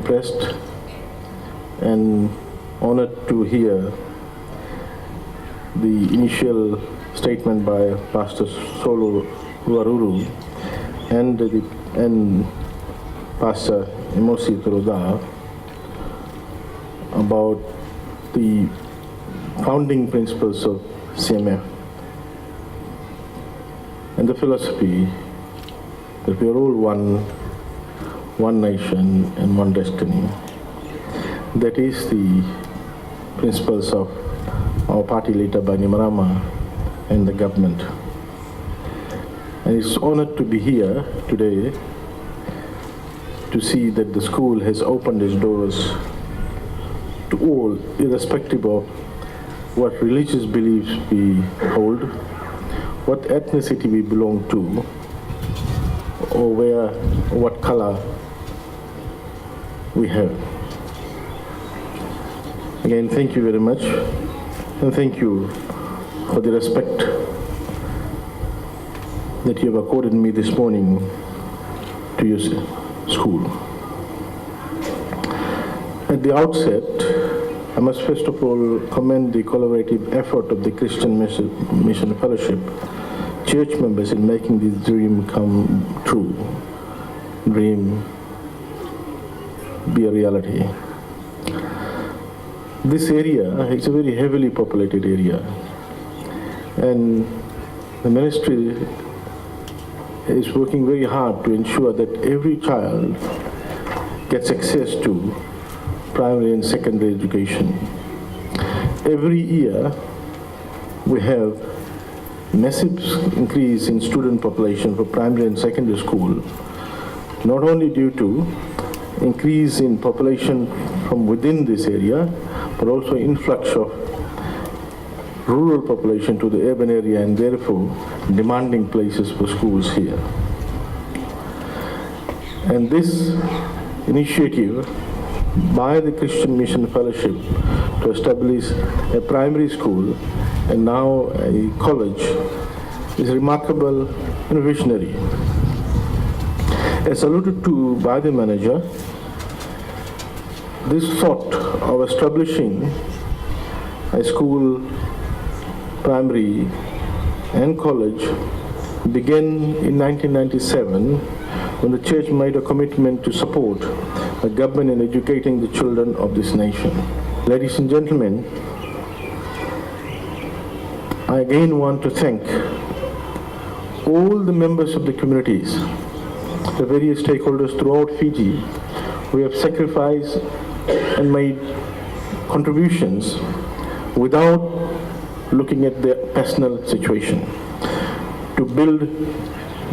impressed and honored to hear the initial statement by Pastor Solo Ruaruru and Pastor Emosi Turuda about the founding principles of CMF and the philosophy that we are all one nation and one destiny. That is the principles of our party leader Bani Marama and the government. And it's honored to be here today to see that the school has opened its doors to all, irrespective of what religious beliefs we hold, what ethnicity we belong to, or what color we have. Again, thank you very much, and thank you for the respect that you have accorded me this morning to your school. At the outset, I must first of all commend the collaborative effort of the Christian Mission Fellowship church members in making this dream come true, dream be a reality. This area is a very heavily populated area, and the ministry is working very hard to ensure that every child gets access to primary and secondary education. Every year we have massive increase in student population for primary and secondary school, not only due to increase in population from within this area, but also influx of rural population to the urban area and therefore demanding places for schools here. And this initiative by the Christian Mission Fellowship to establish a primary school and now a college is remarkable and visionary. As alluded to by the manager, this thought of establishing a school, primary and college began in 1997 when the church made a commitment to support the government in educating the children of this nation. Ladies and gentlemen, I again want to thank all the members of the communities, the various stakeholders throughout Fiji who have sacrificed and made contributions without looking at their personal situation to build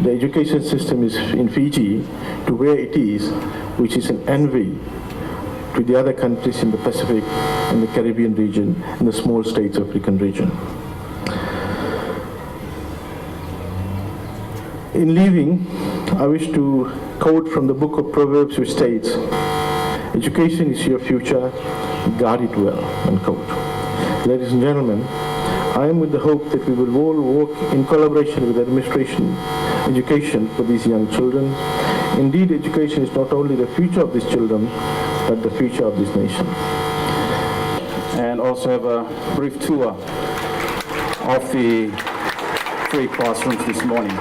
the education system in Fiji to where it is, which is an envy to the other countries in the Pacific and the Caribbean region and the small states African region. In leaving, I wish to quote from the book of Proverbs, which states, "Education is your future, guard it well," unquote. Ladies and gentlemen, I am with the hope that we will all work in collaboration with administration, education for these young children. Indeed, education is not only the future of these children, but the future of this nation. And also have a brief tour of the 3 classrooms this morning.